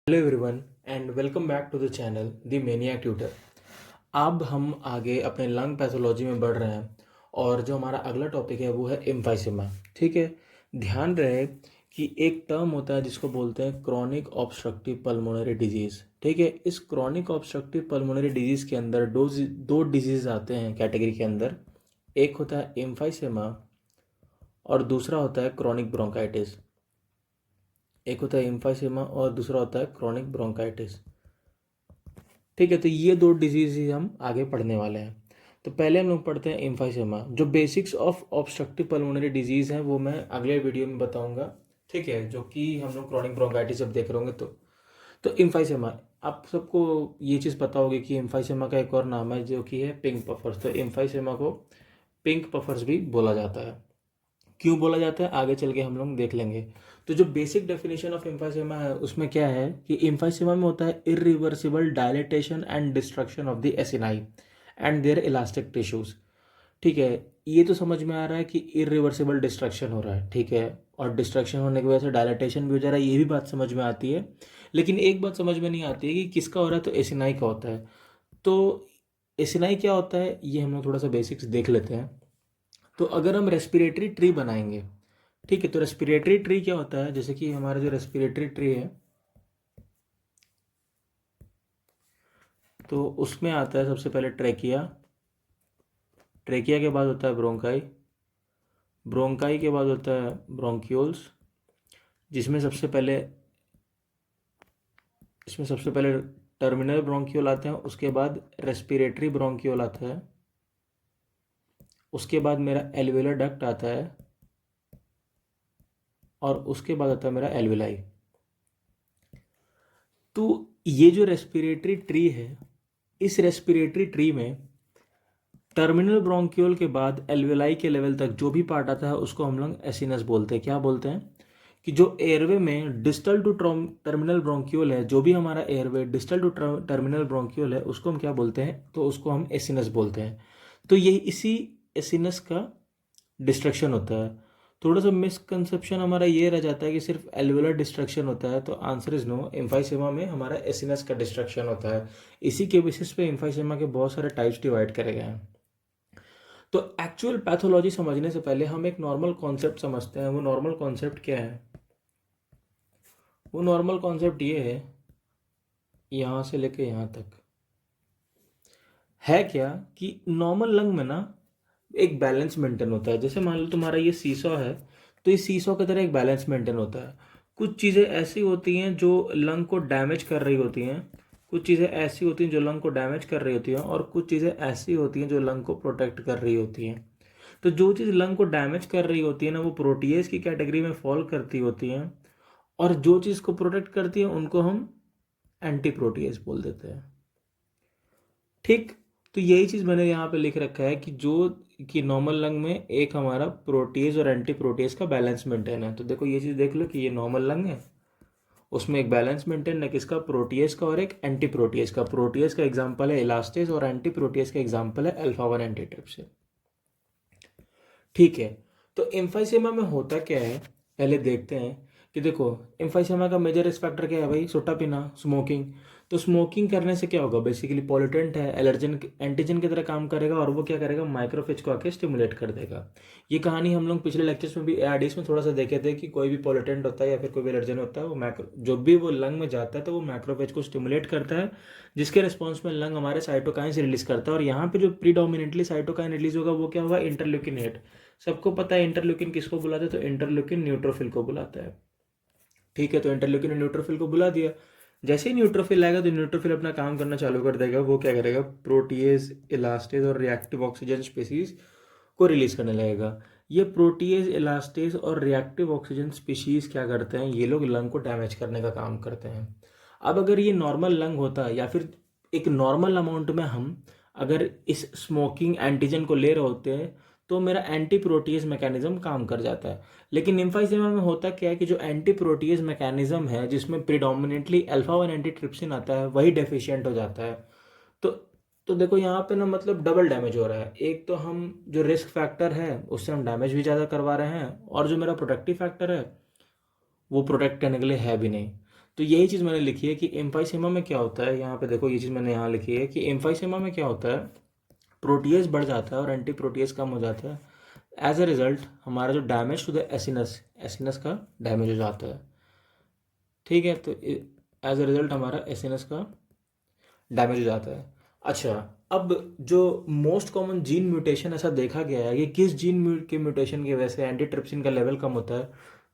Hello everyone and welcome back to the channel the maniac tutor. अब हम आगे अपने लंग पैथोलॉजी में बढ़ रहे हैं और जो हमारा अगला टॉपिक है वो है एम्फाइसेमा। ठीक है, ध्यान रहे कि एक टर्म होता है जिसको बोलते हैं क्रॉनिक ऑब्स्ट्रक्टिव पल्मोनरी डिजीज़। ठीक है, इस क्रॉनिक ऑब्स्ट्रक्टिव पल्मोनरी डिजीज़ के अंदर दो डिजीज़ आते हैं कैटेगरी के अंदर। एक होता है एम्फाइसेमा और दूसरा होता है क्रॉनिक ब्रोंकाइटिस। एक होता है एम्फाइसेमा और दूसरा होता है क्रॉनिक ब्रोंकाइटिस। ठीक है, तो ये दो डिजीज ही हम आगे पढ़ने वाले हैं। तो पहले हम लोग पढ़ते हैं एम्फाइसेमा। जो basics of obstructive pulmonary disease हैं वो मैं अगले वीडियो में बताऊंगा। ठीक है, जो कि हम लोग क्रॉनिक ब्रोंकाइटिस जब देख रहे होंगे तो एम्फाइसेमा, आप सबको ये चीज़ पता होगी कि एम्फाइसेमा का एक और नाम है जो कि है पिंक पफर्स। तो एम्फाइसेमा को पिंक पफर्स भी बोला जाता है। क्यों बोला जाता है आगे चल के हम लोग देख लेंगे। तो जो बेसिक डेफिनेशन ऑफ एम्फाइसेमा है उसमें क्या है कि एम्फाइसेमा में होता है irreversible dilatation and destruction of the acini and their elastic tissues. ठीक है, ये तो समझ में आ रहा है कि इरिवर्सिबल डिस्ट्रक्शन हो रहा है। ठीक है, और डिस्ट्रक्शन होने की वजह से डायलेटेशन भी हो जा रहा है, ये भी बात समझ में आती है। लेकिन एक बात समझ में नहीं आती है कि किसका हो रहा है, तो एसिनाई का होता है। तो एसिनाई क्या होता है ये हम लोग थोड़ा सा बेसिक्स देख लेते हैं। तो अगर हम रेस्पिरेटरी ट्री बनाएंगे, ठीक है, तो रेस्पिरेटरी ट्री क्या होता है, जैसे कि हमारा जो रेस्पिरेटरी ट्री है तो उसमें आता है सबसे पहले ट्रेकिया। ट्रेकिया के बाद होता है ब्रोंकाई। ब्रोंकाई के बाद होता है ब्रोंक्यूल्स, जिसमें सबसे पहले टर्मिनल ब्रोंक्यूल आते हैं। उसके बाद रेस्पिरेटरी ब्रोंक्यूल आता है। उसके बाद मेरा एल्वेलर डक्ट आता है और उसके बाद आता है मेरा एल्वेलाई। तो ये जो रेस्पिरेटरी ट्री है, इस रेस्पिरेटरी ट्री में टर्मिनल ब्रोंक्यूल के बाद एल्वेलाई के लेवल तक जो भी पार्ट आता है उसको हम लोग एसिनस बोलते हैं। क्या बोलते हैं कि जो एयरवे में डिस्टल टू टर्मिनल ब्रोंक्यूल है, जो भी हमारा airway distal to terminal bronchiole है उसको हम क्या बोलते हैं, तो उसको हम एसिनस बोलते हैं। तो ये इसी एसिनस का डिस्ट्रक्शन होता है। थोड़ा सा मिसकंसेप्शन हमारा ये रह जाता है कि सिर्फ एल्वेलर डिस्ट्रक्शन होता है, तो आंसर इज नो। एम्फाइसेमा में हमारा एसिनस का डिस्ट्रक्शन होता है। इसी के बेसिस पे एम्फाइसेमा के बहुत सारे टाइप्स डिवाइड करे गए हैं। तो एक्चुअल पैथोलॉजी समझने से पहले हम एक नॉर्मल कॉन्सेप्ट समझते हैं। वो नॉर्मल कॉन्सेप्ट क्या है? वो नॉर्मल कॉन्सेप्ट ये है, यहाँ से लेके यहाँ तक है क्या कि नॉर्मल लंग में ना एक बैलेंस मेंटेन होता है। जैसे मान लो तुम्हारा ये सीसॉ है, तो इस सीसॉ की तरह एक बैलेंस मेंटेन होता है। कुछ चीज़ें ऐसी होती हैं जो लंग को डैमेज कर रही होती हैं, कुछ चीज़ें ऐसी होती हैं जो लंग को डैमेज कर रही होती हैं, और कुछ चीज़ें ऐसी होती हैं जो लंग को प्रोटेक्ट कर रही होती हैं। तो जो चीज़ लंग को डैमेज कर रही होती है ना, वो प्रोटीएज की कैटेगरी में फॉल करती होती हैं, और जो चीज़ को प्रोटेक्ट करती है उनको हम एंटी प्रोटीएज बोल देते हैं। ठीक, तो यही चीज़ मैंने यहाँ पे लिख रखा है कि जो कि नॉर्मल लंग में एक हमारा प्रोटीज और एंटी प्रोटीज का बैलेंस मेंटेन है। तो देखो ये चीज़ देख लो कि ये नॉर्मल लंग है, उसमें एक बैलेंस मेंटेन है किसका, प्रोटीज का और एक एंटी प्रोटीज का। प्रोटीज का एग्जाम्पल है इलास्टेज और एंटी प्रोटीज का एग्जाम्पल है अल्फा 1 एंटीट्रिप्सिन। ठीक है, तो एम्फाइसेमा में होता क्या है पहले देखते हैं। कि देखो एम्फाइसेमा का मेजर रिस्क फैक्टर क्या है भाई, सुट्टा पीना, स्मोकिंग। तो स्मोकिंग करने से क्या होगा, बेसिकली पॉल्यूटेंट है, एलर्जन एंटीजन की तरह काम करेगा, और वो क्या करेगा, माइक्रोफेज को आके स्टिमुलेट कर देगा। ये कहानी हम लोग पिछले लेक्चर्स में भी एआरडीज में थोड़ा सा देखे थे कि कोई भी पॉल्यूटेंट होता है या फिर कोई भी एलर्जन होता है, वो माइक्रो जो भी वो लंग में जाता है तो वो माइक्रोफेज को स्टिमुलेट करता है, जिसके रिस्पॉन्स में लंग हमारे साइटोकाइंस रिलीज करता है। और यहाँ पे जो प्रीडोमिनेटली साइटोकाइन रिलीज होगा वो क्या होगा, इंटरल्यूकिन 8। सबको पता है इंटरल्यूकिन किसको बुलाते हैं, तो इंटरल्यूकिन न्यूट्रोफिल को बुलाता है। ठीक है, तो इंटरल्यूकिन ने न्यूट्रोफिल को बुला दिया। जैसे ही न्यूट्रोफिल आएगा तो न्यूट्रोफिल अपना काम करना चालू कर देगा। वो क्या करेगा, प्रोटीएज, इलास्टेज और रिएक्टिव ऑक्सीजन स्पीसीज को रिलीज करने लगेगा। ये प्रोटीएज, इलास्टेज और रिएक्टिव ऑक्सीजन स्पीशीज क्या करते हैं, ये लोग लंग को डैमेज करने का काम करते हैं। अब अगर ये नॉर्मल लंग होता या फिर एक नॉर्मल अमाउंट में हम अगर इस स्मोकिंग एंटीजन को ले रहे होते हैं तो मेरा एंटी प्रोटीज मैकेनिज्म काम कर जाता है। लेकिन एम्फाइसेमा में होता क्या है कि जो एंटी प्रोटीज मैकेनिज्म है जिसमें प्रीडोमिनेटली अल्फा 1 एंटीट्रिप्सिन आता है, वही डेफिशिएंट हो जाता है। तो तो देखो यहाँ पे ना मतलब डबल डैमेज हो रहा है। एक तो हम जो रिस्क फैक्टर है उससे हम डैमेज भी ज़्यादा करवा रहे हैं, और जो मेरा प्रोटेक्टिव फैक्टर है वो प्रोटेक्ट करने के लिए है भी नहीं। तो यही चीज़ मैंने लिखी है कि एम्फाइसेमा में क्या होता है, यहाँ पे देखो ये चीज़ मैंने यहाँ लिखी है कि एम्फाइसेमा में क्या होता है, प्रोटीएज बढ़ जाता है और एंटी प्रोटीएज कम हो जाता है। एज अ रिजल्ट हमारा जो damage to the acinus, acinus का डैमेज हो जाता है। ठीक है, तो एज अ रिजल्ट हमारा एसिनस का डैमेज हो जाता है। अच्छा, अब जो मोस्ट कॉमन जीन म्यूटेशन ऐसा देखा गया है कि किस जीन के म्यूटेशन की वजह से एंटीट्रिप्सिन का लेवल कम होता है,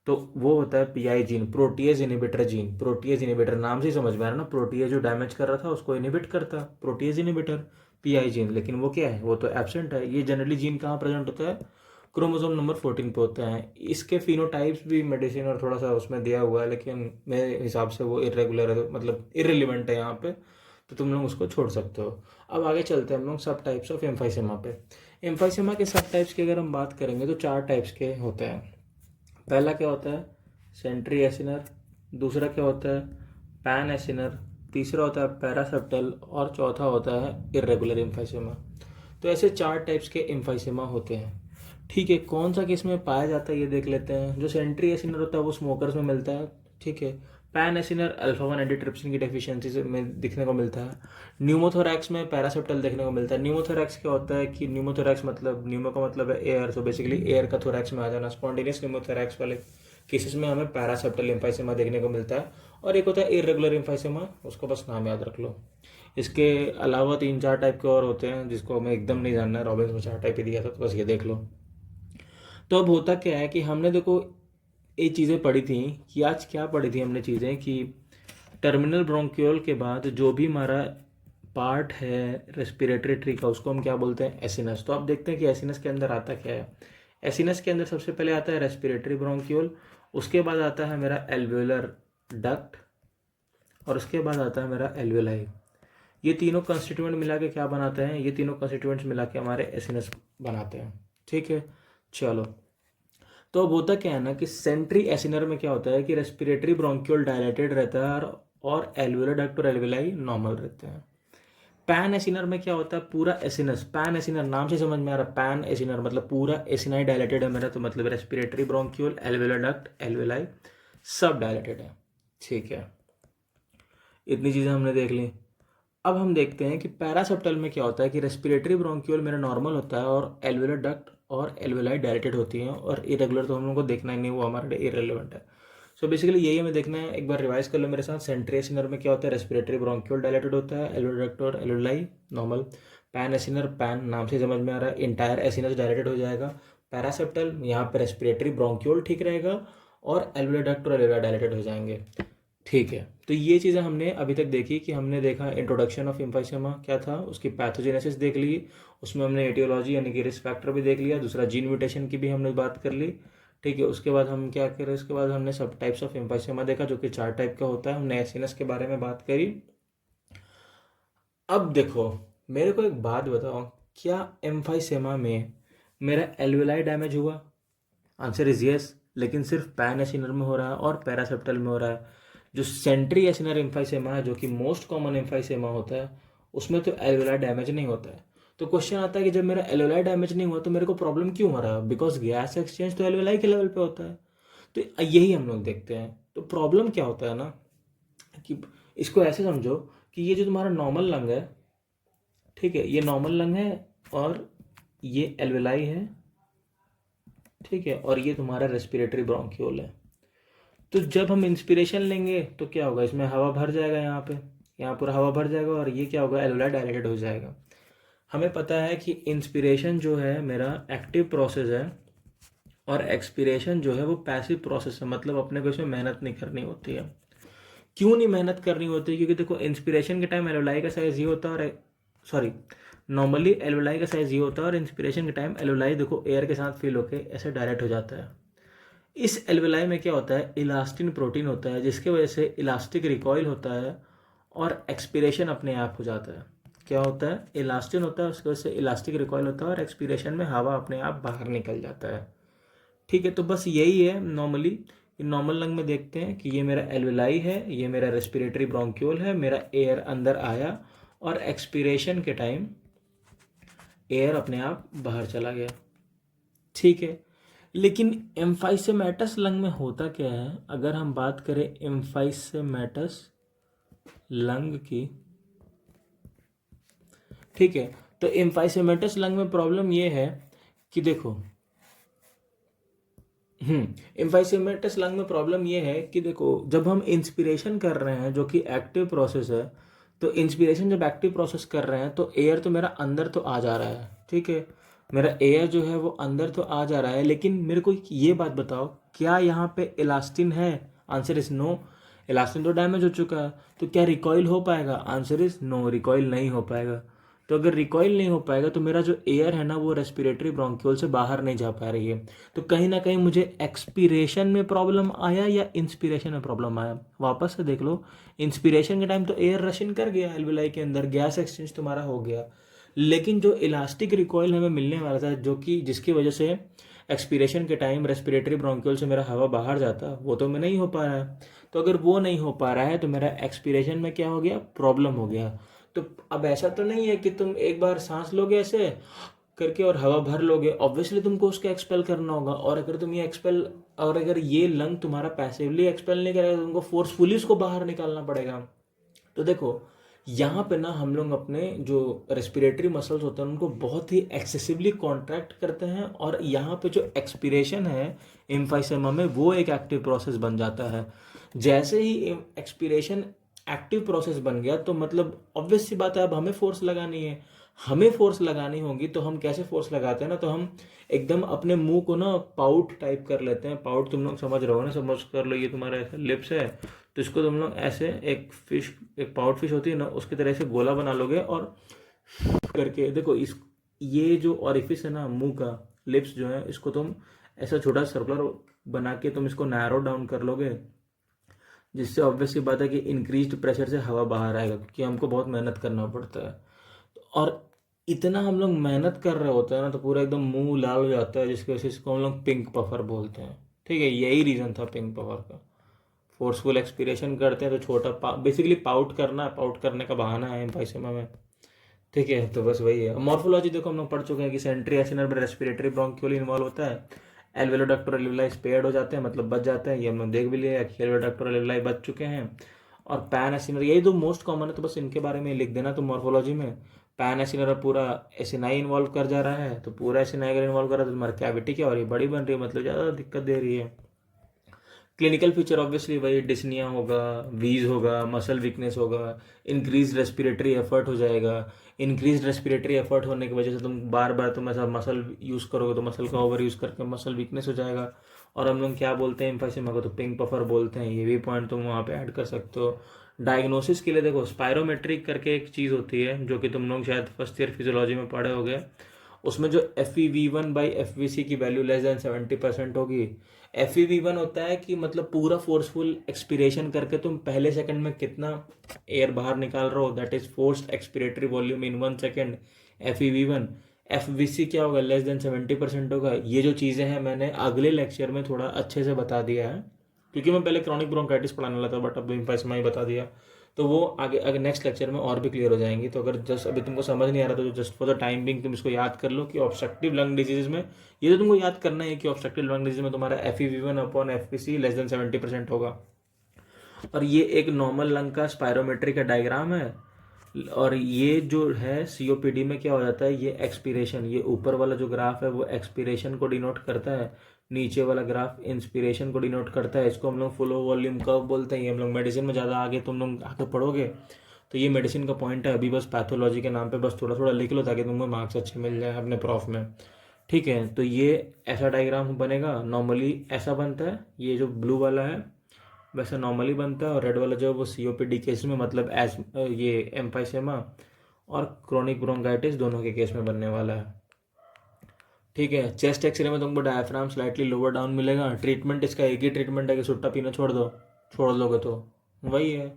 तो वो होता है pi gene, protease inhibitor gene. Protease inhibitor नाम से ही समझ में आ रहा है ना, प्रोटीएज जो डैमेज कर रहा था उसको इनिबिट करता, प्रोटीएज इनिबिटर पीआई जीन। लेकिन वो क्या है, वो तो एब्सेंट है। ये जनरली जीन कहाँ प्रेजेंट होता है, क्रोमोसोम नंबर 14 पे होते हैं। इसके फिनोटाइप्स भी मेडिसिन और थोड़ा सा उसमें दिया हुआ है, लेकिन मेरे हिसाब से वो इरेगुलर है, मतलब इरेलीवेंट है यहाँ पे, तो तुम लोग उसको छोड़ सकते हो। अब आगे चलते हैं हम लोग सब टाइप्स ऑफ एम्फाइसेमा पे। एम्फाइसेमा के सब टाइप्स की अगर हम बात करेंगे तो 4 टाइप्स के होते हैं। पहला क्या होता है, सेंट्री एसिनर। दूसरा क्या होता है, पैन एसिनर। तीसरा होता है पैरासेप्टल। और चौथा होता है इरेगुलर एम्फाइसेमा। तो ऐसे 4 टाइप्स के एम्फाइसेमा होते हैं। ठीक है, कौन सा किस में पाया जाता है ये देख लेते हैं। जो सेंट्री एसिनर होता है वो स्मोकर्स में मिलता है। ठीक है, पैन एसिनर अल्फा 1 एंटीट्रिप्सिन की डेफिशिएंसी में दिखने को मिलता है। न्यूमोथोरैक्स में पैरासेप्टल देखने को मिलता है। न्यूमोथोरैक्स क्या होता है कि न्यूमोथोरैक्स मतलब, न्यूमो का मतलब है एयर, सो बेसिकली एयर का थोरैक्स में आ जाना। स्पॉन्टेनियस न्यूमोथोरैक्स वाले केसेस में हमें पैरासेप्टल एम्फाइसेमा देखने को मिलता है। और एक होता है इरेगुलर एम्फाइसेमा, उसको बस नाम याद रख लो। इसके अलावा 3-4 टाइप के और होते हैं जिसको हमें एकदम नहीं जानना है, रॉबिन्स में 4 टाइप ही दिया था, तो बस ये देख लो। तो अब होता क्या है कि हमने देखो ये चीज़ें पढ़ी थी कि आज क्या पढ़ी थी हमने चीज़ें कि टर्मिनल ब्रोंक्यूल के बाद जो भी हमारा पार्ट है रेस्पिरेटरी ट्री का, उसको हम क्या बोलते हैं, एसिनस। तो आप देखते हैं कि एसिनस के अंदर आता क्या है। एसिनस के अंदर सबसे पहले आता है रेस्पिरेटरी ब्रोंक्यूल, उसके बाद आता है मेरा एल्वेलर डक्ट, और उसके बाद आता है मेरा एल्वेलाई। ये तीनों कंस्टिट्यूएंट मिला के क्या बनाते हैं, ये तीनों कंस्टिट्यूएंट्स मिला के हमारे एसिनस बनाते हैं। ठीक है, चलो। तो अब होता क्या है ना कि सेंट्री एसिनर में क्या होता है कि रेस्पिरेटरी ब्रोंक्यूल डायलेटेड रहता है और एल्वेलर डक्ट और एल्वेलाई नॉर्मल रहते हैं। पैन एसिनर में क्या होता है, पूरा एसिनस, पैन एसिनर नाम से समझ में आ रहा है, पैन एसिनर मतलब पूरा एसिनाई डायलेटेड है मेरा, तो मतलब respiratory bronchiole, alveolar duct, alveoli सब डायलेटेड है। ठीक है, इतनी चीज़ें हमने देख ली। अब हम देखते हैं कि पैरासेप्टल में क्या होता है कि रेस्पिरेटरी ब्रोंक्यूल मेरा नॉर्मल होता है और एल्वेलर डक्ट और एल्वेलाई डायलेटेड होती हैं, और इरेगुलर तो हम लोग को देखना ही नहीं, वो हमारे लिए इरेलीवेंट है। सो बेसिकली यही हमें देखना है। एक बार रिवाइज कर लो मेरे साथ। सेंट्री एसिनर में क्या होता है, रेस्पिरेटरी ब्रोंक्यूल डायलेटेड होता है, एल्वेलर डक्ट और alveoli normal. Pan acinar, pan नाम से समझ में आ रहा है, इंटायर एसिनस डायलेटेड हो जाएगा। पैरासेप्टल यहाँ पर रेस्पिरेटरी ब्रोंक्यूल ठीक रहेगा और एल्वेलर डक्ट और एल्वेलाई डायलेटेड हो जाएंगे। ठीक है, तो ये चीज़ें हमने अभी तक देखी कि हमने देखा इंट्रोडक्शन ऑफ एम्फाइसेमा क्या था, उसकी पैथोजेनेसिस देख ली, उसमें हमने एटियोलॉजी यानी कि रिस्क फैक्टर भी देख लिया, दूसरा जीन म्यूटेशन की भी हमने बात कर ली। ठीक है, उसके बाद हम क्या करें, उसके बाद हमने सब टाइप्स ऑफ एम्फाइसेमा देखा जो कि 4 टाइप का होता है। हमने एसिनस के बारे में बात करी। अब देखो, मेरे को एक बात बताओ, क्या एम्फाइसेमा में मेरा एल्वेलाई डैमेज हुआ? आंसर इज यस, लेकिन सिर्फ पैन एसिनर में हो रहा है और पैरासेप्टल में हो रहा है। जो सेंट्री एसिनर एम्फाइसेमा है, जो कि मोस्ट कॉमन एम्फाइसेमा होता है, उसमें तो एल्वेलाई डैमेज नहीं होता है। तो क्वेश्चन आता है कि जब मेरा एल्वेलाई डैमेज नहीं हुआ तो मेरे को प्रॉब्लम क्यों हो रहा है? बिकॉज गैस एक्सचेंज तो एल्वेलाई के लेवल पे होता है। तो यही हम लोग देखते हैं। तो प्रॉब्लम क्या होता है ना कि इसको ऐसे समझो कि ये जो तुम्हारा नॉर्मल लंग है, ठीक है, ये नॉर्मल लंग है और ये एल्वेलाई है, ठीक है, और ये तुम्हारा रेस्पिरेटरी ब्रोंक्यूल है। तो जब हम इंस्पिरेशन लेंगे तो क्या होगा, इसमें हवा भर जाएगा, यहाँ पूरा हवा भर जाएगा, और ये क्या होगा, एल्वेलाई डायलेटेड हो जाएगा। हमें पता है कि इंस्पिरेशन जो है मेरा एक्टिव प्रोसेस है और एक्सपिरेशन जो है वो पैसिव प्रोसेस है, मतलब अपने को इसमें मेहनत नहीं करनी होती है। क्यों नहीं मेहनत करनी होती है? क्योंकि देखो इंस्पिरेशन के टाइम एल्वेलाई का साइज ये होता है, और सॉरी, नॉर्मली एल्वेलाई का साइज ये होता है, और इंस्पिरेशन के टाइम एल्वेलाई देखो एयर के साथ फील होकर ऐसे डायरेक्ट हो जाता है। इस एल्वेलाई में क्या होता है, इलास्टिन प्रोटीन होता है, जिसके वजह से इलास्टिक रिकॉइल होता है और एक्सपिरेशन अपने आप हो जाता है। क्या होता है, इलास्टिन होता है, उसकी वजह से इलास्टिक रिकॉइल होता है और एक्सपिरेशन में हवा अपने आप बाहर निकल जाता है। ठीक है, तो बस यही है नॉर्मली। नॉर्मल लंग में देखते हैं कि ये मेरा एल्वेलाई है, ये मेरा रेस्पिरेटरी ब्रोंक्यूल है, मेरा एयर अंदर आया और एक्सपिरेशन के टाइम एयर अपने आप बाहर चला गया। ठीक है, लेकिन एम्फाइसेमेटस लंग में होता क्या है, अगर हम बात करें एम्फाइसेमेटस लंग की, ठीक है, तो एम्फाइसेमेटस लंग में प्रॉब्लम ये है कि देखो, एम्फाइसेमेटस लंग में प्रॉब्लम ये है कि देखो, जब हम इंस्पिरेशन कर रहे हैं जो कि एक्टिव प्रोसेस है, तो इंस्पिरेशन जब एक्टिव प्रोसेस कर रहे हैं तो एयर तो मेरा अंदर तो आ जा रहा है, ठीक है, मेरा एयर जो है वो अंदर तो आ जा रहा है, लेकिन मेरे को ये बात बताओ, क्या यहाँ पे इलास्टिन है? Answer is no. इलास्टिन तो डैमेज हो चुका है, तो क्या रिकॉइल हो पाएगा? आंसर इज नो, रिकॉइल नहीं हो पाएगा। तो अगर रिकॉइल नहीं हो पाएगा तो मेरा जो एयर है ना वो रेस्पिरेटरी ब्रोंक्यूल से बाहर नहीं जा पा रही है, तो कहीं ना कहीं मुझे एक्सपीरेशन में प्रॉब्लम आया या इंस्पिरेशन में प्रॉब्लम आया। वापस से देख लो, इंस्पिरेशन के टाइम तो एयर रश इन कर गया एल्विलाई के अंदर, गैस एक्सचेंज तुम्हारा हो गया, लेकिन जो इलास्टिक रिकॉइल हमें मिलने वाला था, जो कि जिसकी वजह से एक्सपीरेशन के टाइम रेस्पिरेटरी ब्रोंक्यूल से मेरा हवा बाहर जाता, वो तो मैं नहीं हो पा रहा है। तो अगर वो नहीं हो पा रहा है तो मेरा एक्सपीरेशन में क्या हो गया? प्रॉब्लम हो गया। तो अब ऐसा तो नहीं है कि तुम एक बार सांस लोगे ऐसे करके और हवा भर लोगे, ऑब्वियसली तुमको उसको एक्सपेल करना होगा, और अगर तुम ये एक्सपेल, और अगर ये लंग तुम्हारा पैसिवली एक्सपेल नहीं करेगा तो तुमको फोर्सफुली उसको बाहर निकालना पड़ेगा। तो देखो, यहाँ पे ना हम लोग अपने जो रेस्पिरेटरी मसल्स होते हैं उनको बहुत ही एक्सेसिवली कॉन्ट्रैक्ट करते हैं, और यहाँ पे जो एक्सपीरेशन है एम्फाइसेमा में वो एक एक्टिव प्रोसेस बन जाता है। जैसे ही एक्सपीरेशन एक्टिव प्रोसेस बन गया तो मतलब ऑब्वियस सी बात है, अब हमें फोर्स लगानी है, हमें फोर्स लगानी होगी। तो हम कैसे फोर्स लगाते हैं ना, तो हम एकदम अपने मुंह को ना पाउट टाइप कर लेते हैं। पाउट तुम लोग समझ रहे हो ना, समझ कर लो, ये तुम्हारा ऐसा लिप्स है, तो इसको तुम लोग ऐसे एक फिश, एक पाउट फिश होती है ना, उसकी तरह से गोला बना लोगे और करके देखो, इस ये जो ऑरिफिस है ना मुंह का, लिप्स जो है, इसको तुम ऐसा छोटा सर्कुलर बना के तुम इसको नैरो डाउन कर लोगे, जिससे ऑब्वियस सी बात है कि इंक्रीज्ड प्रेशर से हवा बाहर आएगा, क्योंकि हमको बहुत मेहनत करना पड़ता है। और इतना हम लोग मेहनत कर रहे होते हैं ना, तो पूरा एकदम मुंह लाल हो जाता है, जिसकी वजह से इसको हम लोग पिंक पफर बोलते हैं। ठीक है, यही रीज़न था पिंक पफर का। फोर्सफुल एक्सपीरेशन करते हैं तो छोटा बेसिकली पाउट करना, पाउट करने का बहाना है एम्फाइसेमा में। ठीक है, तो बस वही है। मॉर्फोलॉजी देखो हम लोग पढ़ चुके हैं कि सेंट्री एसिनर में रेस्पिरेटरी ब्रोंक्यूल इन्वॉल्व होता है, एल्वेलोडक्टर एल्वेलाई स्पेयर्ड हो जाते हैं, मतलब बच जाते हैं, ये हम लोग देख भी लिया कि एल्वेलोडक्टर एल्वेलाई बच चुके हैं। और पैन एसिनर, यही दो मोस्ट कॉमन है, तो बस इनके बारे में लिख देना तो मॉर्फोलॉजी में। पैन एसिनर पूरा एसिनाई इन्वॉल्व कर जा रहा है, तो पूरा एसिनाई अगर इन्वॉल्व कर रहा है तो तुम्हारी कैविटी क्या हो रही है? बड़ी बन रही है, मतलब ज़्यादा दिक्कत दे रही है। क्लिनिकल फीचर ऑब्वियसली वही डिस्निया होगा, वीज होगा, मसल वीकनेस होगा, इंक्रीज रेस्पिरेटरी एफर्ट हो जाएगा। इंक्रीज रेस्पिरेटरी एफर्ट होने की वजह से तुम बार बार तुम ऐसा मसल यूज़ करोगे तो मसल का ओवर यूज़ करके मसल वीकनेस हो जाएगा। और हम लोग क्या बोलते हैं एम्फाइसेमा को? तो पिंक पफर बोलते हैं। ये भी पॉइंट तुम वहाँ पे ऐड कर सकते हो। डायग्नोसिस के लिए देखो, स्पायरोमेट्रिक करके एक चीज़ होती है जो कि तुम लोग शायद फर्स्ट ईयर फिजियोलॉजी में पढ़े होगे। उसमें जो FeV1/FVC की वैल्यू लेस देन 70% होगी। FeV1 होता है कि मतलब पूरा फोर्सफुल एक्सपीरेशन करके तुम पहले सेकंड में कितना एयर बाहर निकाल रहे हो, that is forced expiratory volume in 1 second, FeV1। FVC क्या होगा? लेस देन 70% होगा। ये जो चीज़ें हैं मैंने अगले लेक्चर में थोड़ा अच्छे से बता दिया है, क्योंकि मैं पहले क्रॉनिक ब्रोंकाइटिस पढ़ाने वाला था, बट अब इम्फाइसेमा ही बता दिया, तो वो आगे आगे नेक्स्ट लेक्चर में और भी क्लियर हो जाएंगी। तो अगर जस्ट अभी तुमको समझ नहीं आ रहा तो just for the time being तुम इसको याद कर लो कि ऑब्स्ट्रक्टिव लंग डिजीज में ये तो तुमको याद करना है कि ऑब्स्ट्रक्टिव लंग डिजीज में तुम्हारा FeV1/FVC लेस देन 70% होगा। और ये एक नॉर्मल लंग का स्पायरोमेट्री का डायग्राम है। और ये जो है COPD में क्या हो जाता है, ये एक्सपीरेशन, ये ऊपर वाला जो ग्राफ है वो एक्सपीरेशन को डिनोट करता है, नीचे वाला ग्राफ इंस्पिरेशन को डिनोट करता है। इसको हम लोग फ्लो वॉल्यूम कर्व बोलते हैं। ये हम लोग मेडिसिन में ज़्यादा आगे तुम लोग आगे पढ़ोगे, तो ये मेडिसिन का पॉइंट है। अभी बस पैथोलॉजी के नाम पे बस थोड़ा थोड़ा लिख लो ताकि तुमको मार्क्स अच्छे मिल जाए अपने प्रॉफ में। ठीक है, तो ये ऐसा डायग्राम बनेगा, नॉर्मली ऐसा बनता है। ये जो ब्लू वाला है वैसे नॉर्मली बनता है, और रेड वाला जो है वो COPD केस में, मतलब एज ये एम्फाइसेमा और क्रोनिक ब्रोंकाइटिस दोनों के केस में बनने वाला है। ठीक है, चेस्ट एक्सरे में तुमको डायफ्राम स्लाइटली लोअर डाउन मिलेगा। ट्रीटमेंट इसका एक ही ट्रीटमेंट है कि सुट्टा पीना छोड़ दो, छोड़ दोगे तो वही है,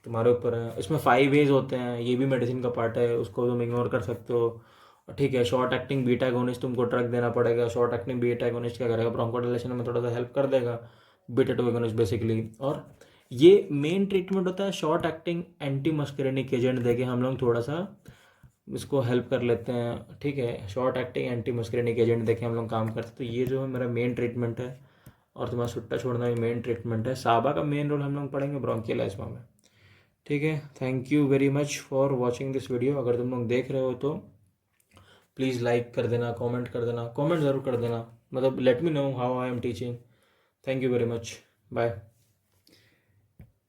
तुम्हारे ऊपर है। इसमें 5 वेज होते हैं, ये भी मेडिसिन का पार्ट है, उसको तुम इग्नोर कर सकते हो। ठीक है, शॉर्ट एक्टिंग बीटा एगोनिस्ट तुमको ड्रग देना पड़ेगा। शॉर्ट एक्टिंग बीटा एगोनिस्ट क्या करेगा? ब्रोंकोडायलेशन में थोड़ा सा हेल्प कर देगा, बीटा 2 एगोनिस्ट बेसिकली। और ये मेन ट्रीटमेंट होता है short acting anti muscarinic agent देके हम लोग थोड़ा सा इसको हेल्प कर लेते हैं, ठीक है। Short acting anti muscarinic agent देखें हम लोग काम करते, तो ये जो है मेरा मेन ट्रीटमेंट है। और तुम्हारा सुट्टा छोड़ना भी मेन ट्रीटमेंट है। साबा का मेन रोल हम लोग पढ़ेंगे ब्रोंकियल एस्मा में, ठीक है। Thank you very much for watching this video. अगर तुम लोग देख रहे हो तो प्लीज़ लाइक कर देना, कमेंट कर देना, कमेंट ज़रूर कर देना, मतलब let me know how I am teaching. Thank you very much, bye.